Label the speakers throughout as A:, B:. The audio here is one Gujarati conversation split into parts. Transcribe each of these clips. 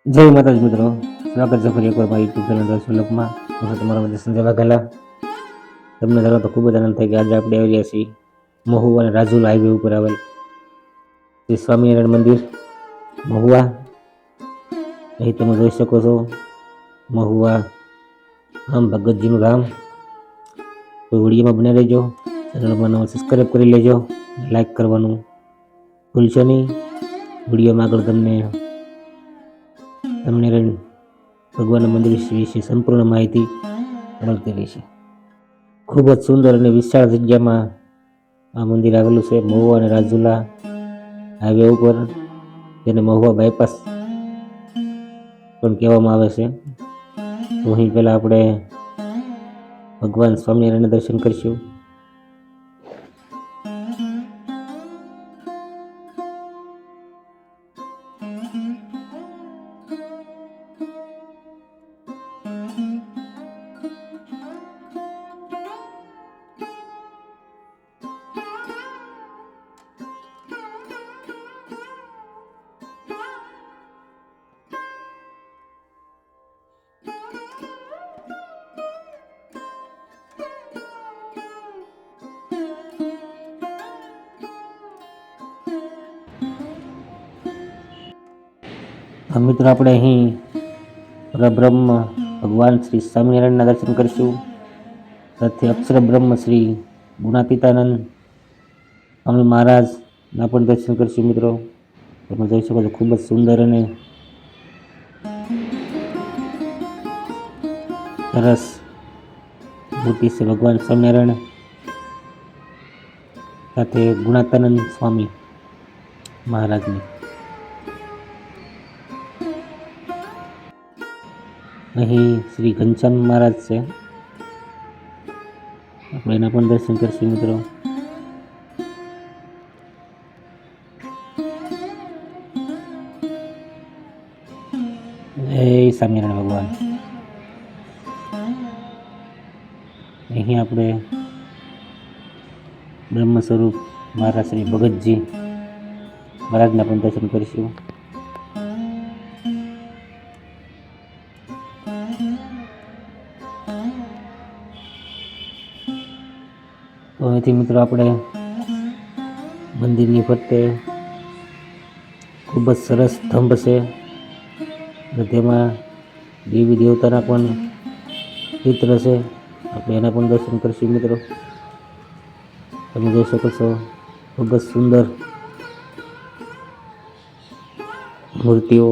A: જય માતાજી મિત્રો, સ્વાગત છે ફરી એકવાર મારી યુટ્યુબ ચેનલ રસુલકમાં. હું તમારા મધ્ય સંજય વાઘેલા. તમને જાણો તો ખૂબ જ આનંદ થાય કે આજે આપણે આવી રહ્યા છીએ મહુવા અને રાજુલા હાઈવે ઉપર આવેલ શ્રી સ્વામિનારાયણ મંદિર મહુવા. અહીં તમે જોઈ શકો છો મહુવા ગામ ભગતજીનું ગામ. તો વિડીયોમાં બને રહેજો, ચેનલમાં નવો સબસ્ક્રાઈબ કરી લેજો, લાઈક કરવાનું ભૂલશો નહીં. વિડીયોમાં આગળ તમને ભગવાનના મંદિર વિશે સંપૂર્ણ માહિતી મળતી રહેશે. ખૂબ જ સુંદર અને વિશાળ જગ્યામાં આ મંદિર આવેલું છે મહુવા અને રાજુલા હાઈવે ઉપર, જેને મહુવા બાયપાસ પણ કહેવામાં આવે છે. તો અહીં પહેલાં આપણે ભગવાન સ્વામિનારાયણના દર્શન કરીશું. મિત્રો આપણે અહીં પરબ્રહ્મ ભગવાન શ્રી સ્વામિનારાયણના દર્શન કરીશું. સાથે અક્ષર બ્રહ્મ શ્રી ગુણાતીતાનંદ સ્વામી મહારાજના પણ દર્શન કરીશું. મિત્રો તમે જોઈ શકો છો ખૂબ જ સુંદર અને સરસ મૂર્તિ છે ભગવાન સ્વામિનારાયણ સાથે ગુણાતીતાનંદ સ્વામી મહારાજની. અહીં શ્રી ઘનશ્યામ મહારાજ છે, આપણે એના પણ દર્શન કરીશું. મિત્રો જય સ્વામિનારાયણ ભગવાન. અહીં આપણે બ્રહ્મ સ્વરૂપ મહારાજ શ્રી ભગતજી મહારાજના પણ દર્શન કરીશું. તો અહીંથી મિત્રો આપણે મંદિરની ફરતે ખૂબ જ સરસ સ્તંભ છે અને તેમાં દેવી દેવતાના પણ ચિત્ર છે, આપણે એના પણ દર્શન કરીશું. મિત્રો તમે જોઈ શકો છો ખૂબ જ સુંદર મૂર્તિઓ.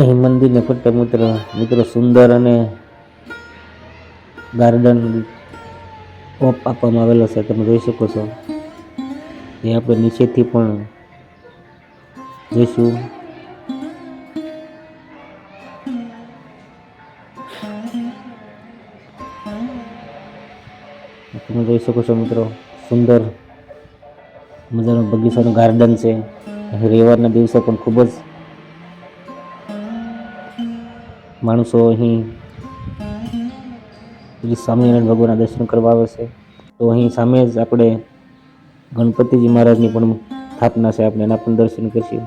A: અહીં મંદિરને ફરતે મિત્રો સુંદર અને ગાર્ડન ઓપ આપવામાં આવેલો છે, તમે જોઈ શકો છો. એ આપણે નીચેથી પણ જોઈશું. તમે જોઈ શકો છો મિત્રો સુંદર મજાનું બગીચાનું ગાર્ડન છે. રવિવારના દિવસે પણ ખૂબ જ માણસો અહીં શ્રી સ્વામિનારાયણ ભગવાનના દર્શન કરવા આવે છે. તો અહીં સામે જ આપણે ગણપતિજી મહારાજની પણ સ્થાપના છે, આપણે એના પણ દર્શન કરીશું.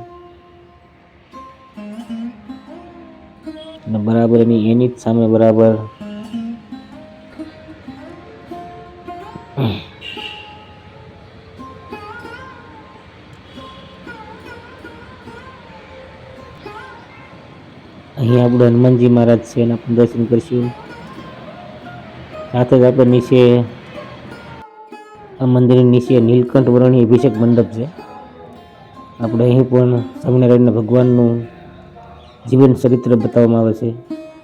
A: અને બરાબર એની જ સામે બરાબર અહીં આપણે હનુમાનજી મહારાજ છે, એના પણ દર્શન કરીશું. સાથે જ આપણે નીચે આ મંદિરની નીચે નીલકંઠ વર્ણની અભિષેક મંડપ છે. આપણે અહીં પણ સ્વામિનારાયણ ભગવાનનું જીવન ચરિત્ર બતાવવામાં આવે છે,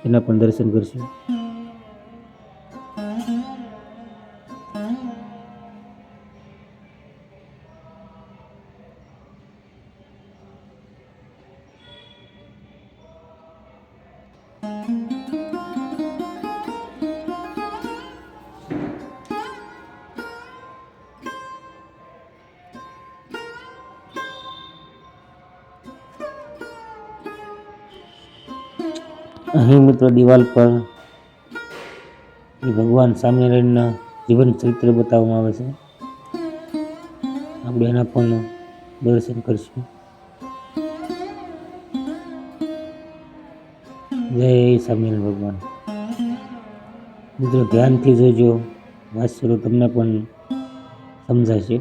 A: એના પણ દર્શન કરશું. અહીં મિત્રો દિવાલ પર ભગવાન સ્વામિનારાયણના જીવન ચરિત્ર બતાવવામાં આવે છે. આપણે એના પણ દર્શન કરશું. જય સ્વામિનારાયણ ભગવાન. મિત્રો ધ્યાનથી જોજો, વાંચશો તો તમને પણ સમજાશે.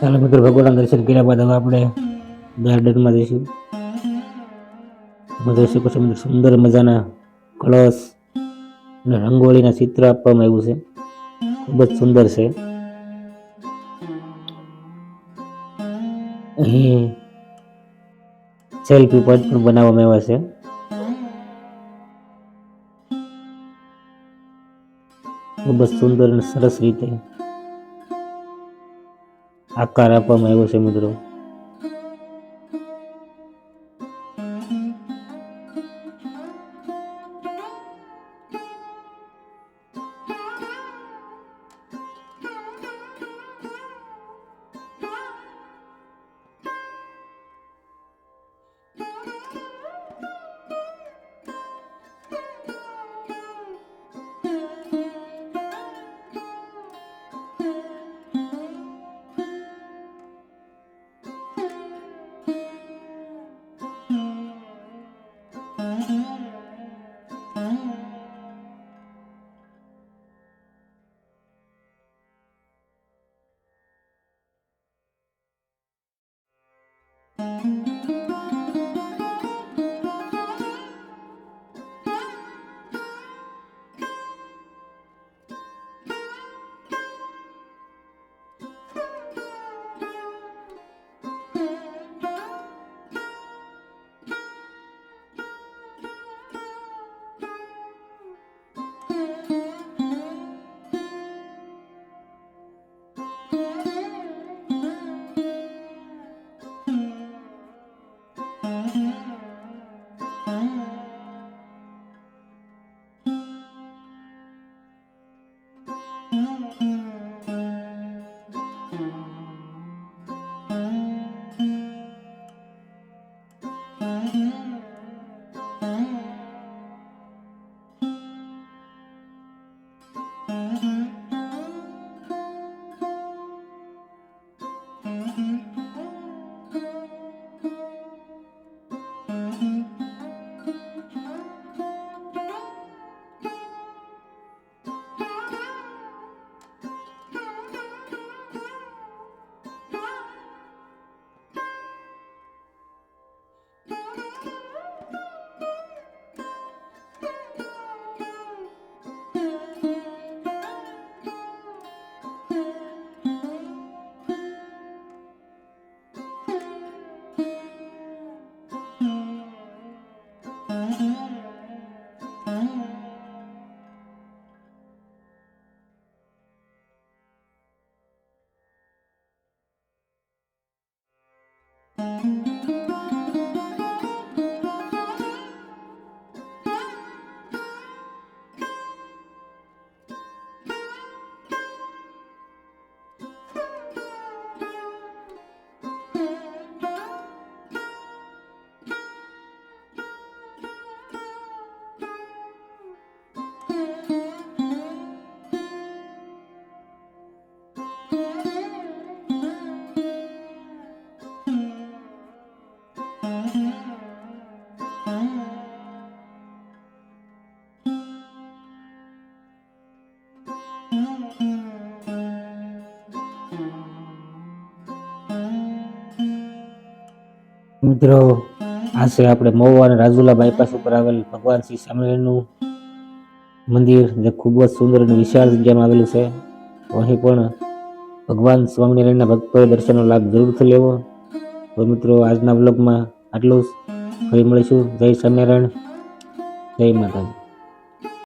A: ચાલો મિત્રો, ભગવાનના દર્શન કર્યા બાદ હવે આપણે ગાર્ડનમાં જઈશું. તમે જોઈ શકો છો સુંદર મજાના કળશ અને રંગોળીના ચિત્ર આપવામાં આવ્યું છે, ખૂબ જ સુંદર છે. અહીં સેલ્ફી પોઈન્ટ પણ બનાવવામાં આવ્યા છે. ખૂબ જ સુંદર અને સરસ રીતે આકાર આપવામાં આવ્યો છે મિત્રો. મિત્રો આ છે આપણે મહુવા અને રાજુલા બાયપાસ ઉપર આવેલ ભગવાન શ્રી સ્વામિનારાયણનું મંદિર, જે ખૂબ જ સુંદર અને વિશાળ જગ્યામાં આવેલું છે. તો અહીં પણ ભગવાન સ્વામિનારાયણના ભક્તોએ દર્શનનો લાભ જરૂરથી લેવો. તો મિત્રો આજના વ્લોગમાં આટલું જ. ફરી મળીશું. જય સ્વામિનારાયણ, જય માતાજી.